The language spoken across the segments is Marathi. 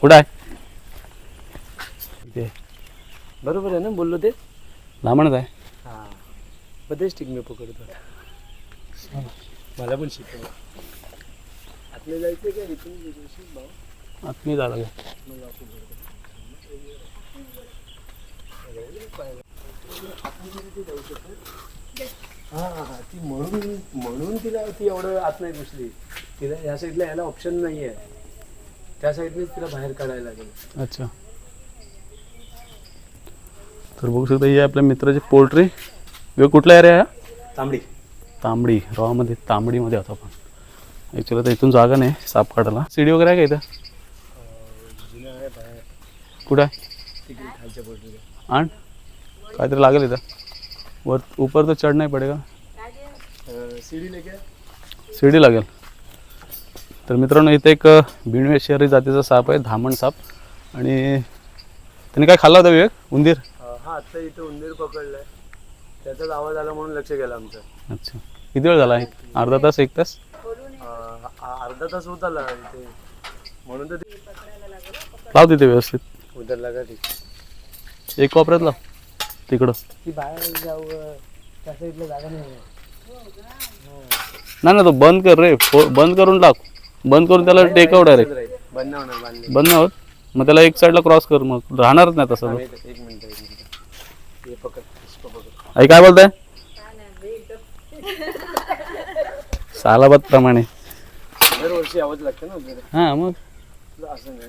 कुठं आहे? बरोबर आहे ना बोललो ते? लांबणच आहे. हां मग तेच ठीक मी पकडतो आता. मला पण शिकव. आतले जायचं काय इथून भाऊ? आतमी झाला का? हां ती म्हणून तिला ती एवढं आत नाही घुसली. तिला या साईडला यायला ऑप्शन नाही आहे. त्या साईडनेच तिला बाहेर काढायला लागेल. अच्छा. तर बघू शकता ही आपल्या मित्राची पोल्ट्री. कुठला एरिया आहे? तांबडी. तांबडी रॉमध्ये तांबडीमध्ये होतो आपण. ॲक्च्युली आता इथून जागा नाही साप काढायला. सीडी वगैरे आहे का इथं? कुठं आहे? तिकडे खालच्या पोल्ट्री. आण काहीतरी लागेल इथं वर. ऊपर तर चढ नाही पडेगा. सीडी लेके सीडी लागेल. तर मित्रांनो इथे एक बिनवेशरी जातीचा साप आहे, धामण साप. आणि त्याने काय खाल्ला होता विवेक? उंदीर. हा आता इथं उंदीर पकडलाय. त्याचाच आवाज आला म्हणून लक्ष गेलं आमचं. अच्छा. किती वेळ झाला? अर्धा तास, एक तास? अर्धा तास होत आला इथे म्हणून तर लाव तिथे व्यवस्थित. उतरला का ठीक. एक कोपऱ्यात लाव तिकडं. ती बाहेर जाऊ त्या साईडला जागा नाही. नाही तो बंद कर रे. बंद करून टाक. बंद करून त्याला टेकआउट डायरेक्ट. बंद नाही होणार. बंद नाही होत. मग त्याला एक साईडला क्रॉस कर. मग राहणारच नाही तसं. एक मिनिट हे पकड. आई काय बोलताय? सालाबाद प्रमाणे दरवर्षी आवाज लागते ना. हां मग असं नाही.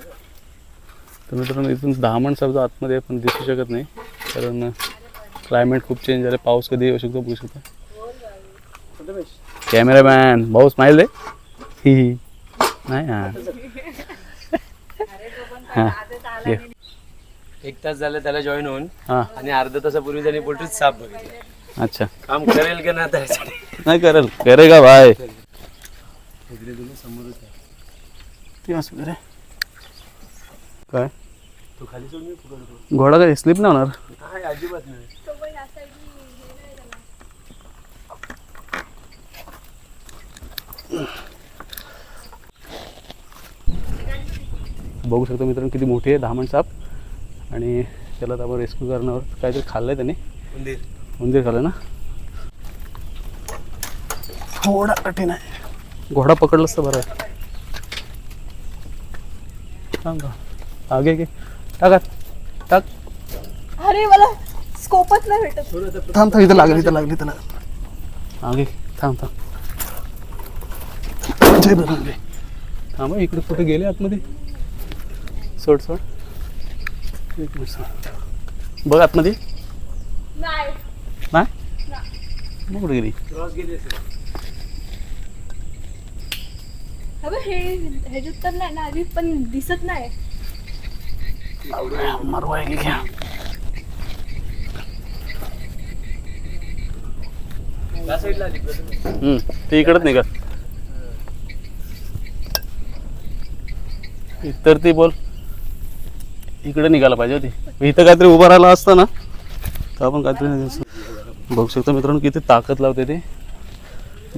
तर मित्रांनो इथून धामण साप आतमध्ये पण दिसू शकत नाही कारण क्लायमेट खूप चेंज झालं. पाऊस कधी येऊ शकतो बघू शकता. कॅमेरामॅन भाऊ स्माईल दे. ही नाही. हां हां एक तास झालं त्याला जॉईन होऊन. हां आणि अर्धा तासापूर्वी त्याने पोल्ट्रीत साप बघितला. अच्छा. काम करेल का ना त्यासाठी? नाही करेल. करेगा भाई. इकडे तुला समोरच आहे. ते असं रे काय तो खाली सोड मी पकडतो. घोडा काय स्लिप नाही होणार? नाही अजिबात नाही. बघू शकतो मित्रांनो किती मोठी आहे धामण साप. आणि त्याला तर आपण रेस्क्यू करण्यावर काहीतरी खाल्लंय त्याने. उंदीर खाल्लं ना. थोडा कठीण आहे. घोडा पकडलंच तर बरं आहे. सांग आगे घे. टाका टाक. अरे मला स्कोपच नाही भेटत. थांब इथं लागली त्याला. आगे थांब. जय बरं. थांब इकडे कुठे गेले आतमध्ये. सोड. एक मिनिट बघ आतमध्ये. नाही मग कुठे गेली? क्रॉस गेली असेल. अबे हे तर नाही ना आधी पण दिसत नाही. मारवाय घ्या. त्या साईडला आली प्रथम. ते इकडंच निघा. तर ती बोल इकडे निघायला पाहिजे होती. इथं काहीतरी उभं राहिला असतं ना तर आपण काहीतरी. बघू शकतो मित्रांनो किती ताकद लावते ते.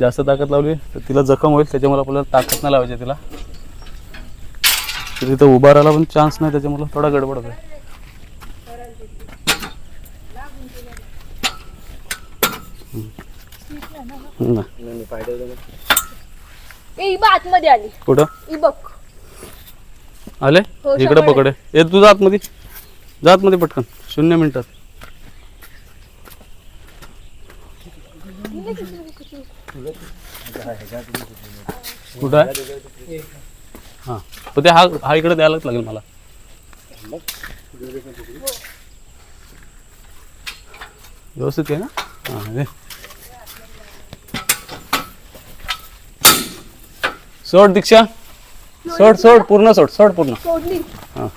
जास्त ताकद लावली तर तिला जखम होईल. त्याच्यामुळे आपल्याला ताकद नाही लावायची तिला. तर तिथं उभा राहायला पण चान्स नाही. त्याच्यामुळे थोडा गडबड होतो. आतमध्ये आली. कुठं बघ आले? हो, इकडे पकडे. ये तुझा आतमध्ये जा. आतमध्ये पटकन 0 मिनिटात. कुठं आहे? हां पण ते हा इकडे द्यायलाच लागेल मला. व्यवस्थित आहे ना. हां सोड दीक्षा. सोड पूर्ण सोड पूर्ण. सोडली. हां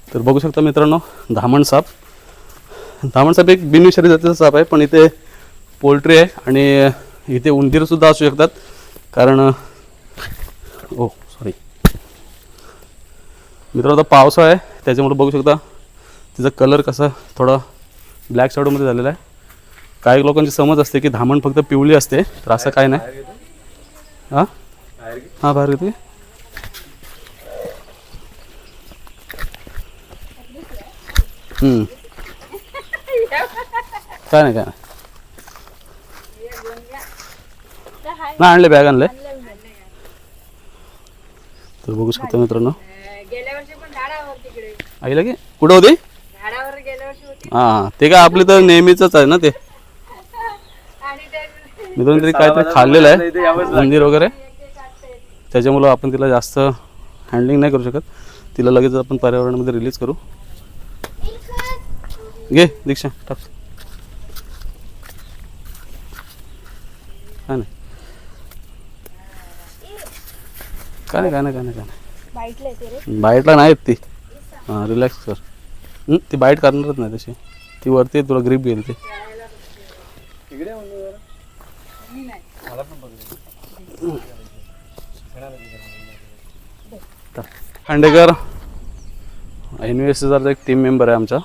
तर बघू शकता मित्रांनो धामण साप एक बिनविषारी जातीचा साप आहे. पण इथे पोल्ट्री आहे आणि इथे उंदीरसुद्धा असू शकतात कारण ओ सॉरी मित्रांनो आता पावसाळा आहे त्याच्यामुळे बघू शकता तिचा कलर कसा थोडा ब्लॅक शॅडोमध्ये झालेला आहे. काही लोकांची समज असते की धामण फक्त पिवळी असते तर असं काय नाही. हां हां बाहेर घेते काय नाही काय नाही नाही आणले बॅग आणले तर बघू शकता मित्रांनो. गेल्या वर्षी पण झाडावर तिकडे आईला की कुठं होती झाडावर गेल्या वर्षी होती हां ते काय आपली तर नेहमीच आहे ना ते आणि ते मित्रांनो तरी काहीतरी खाल्लेलं आहे उंदीर वगैरे त्याच्यामुळं आपण तिला जास्त हँडलिंग नाही करू शकत. तिला लगेच आपण पर्यावरणामध्ये रिलीज करू. घे दीक्षा टाक काय नाही काय नाही काय नाही काय नाही काय नाही बाईटला येते रे बाईटला नाही येत ती. हां रिलॅक्स कर. ती बाईट करणारच नाही तशी ती वरती आहे, तुला ग्रीप घेईल ती. तिकडे म्हणून जरा. मी नाही मला पण बघू. खांडेकर NVSचा एक टीम मेंबर आहे आमचा.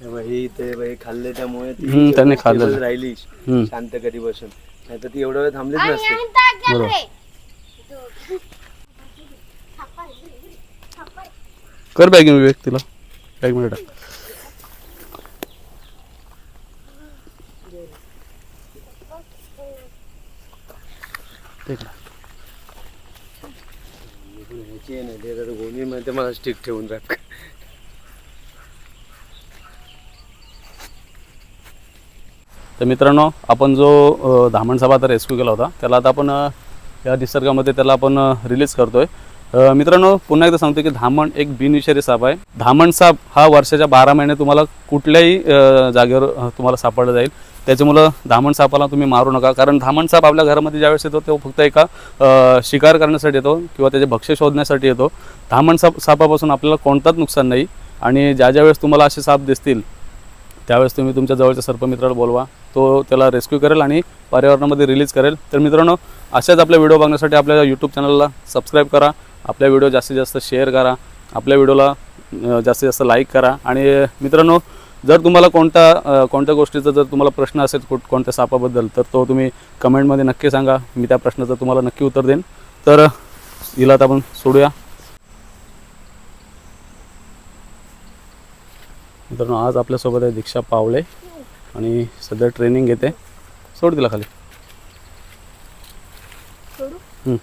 हे ते खाल्ले त्यामुळे त्यांनी खाल्लेलं. राहिली हम्म. शांत कधी बसून नाही तर ती एवढा वेळ थांबलीच नसते. बरोबर कर बॅगिंग विवेक तिला एक मिनिट. ह्याची नाही ते तर गोणीमध्ये मला स्टिक ठेवून राख. तर मित्रांनो आपण जो धामण साप आता रेस्क्यू केला होता त्याला आता आपण या निसर्गामध्ये त्याला आपण रिलीज करतोय. मित्रांनो पुन्हा एकदा सांगतो की धामण एक बिनविषारी साप आहे. धामण साप हा वर्षाच्या 12 महिने तुम्हाला कुठल्याही जागेवर तुम्हाला सापडला जाईल. त्याच्यामुळं धामण सापाला तुम्ही मारू नका कारण धामण साप आपल्या घरामध्ये ज्यावेळेस येतो तो फक्त एका शिकार करण्यासाठी येतो किंवा त्याचे भक्ष्य शोधण्यासाठी येतो. धामण सापापासून आपल्याला कोणताच नुकसान नाही आणि ज्या वेळेस तुम्हाला असे साप दिसतील त्यावेळेस तुम्ही तुमच्या जवळच्या सर्पमित्राला बोलवा. तो त्याला रेस्क्यू करेल आणि पर्यावरणामध्ये रिलीज करेल. तर मित्रांनो अशाच आपल्या व्हिडिओ बघण्यासाठी आपल्या यूट्यूब चॅनलला सबस्क्राईब करा. आपल्या व्हिडिओ जास्तीत जास्त शेअर करा. आपल्या व्हिडिओला जास्तीत जास्त लाईक करा. आणि मित्रांनो जर तुम्हाला कोणत्या गोष्टीचा जर तुम्हाला प्रश्न असेल कोणत्या सापाबद्दल तर तो तुम्ही कमेंटमध्ये नक्की सांगा. मी त्या प्रश्नाचं तुम्हाला नक्की उत्तर देईन. तर हिला आता आपण सोडूया. मित्रांनो आज आपल्यासोबत आहे दीक्षा पावले आणि सध्या ट्रेनिंग घेते. सोड तिला खाली. सोडू हं.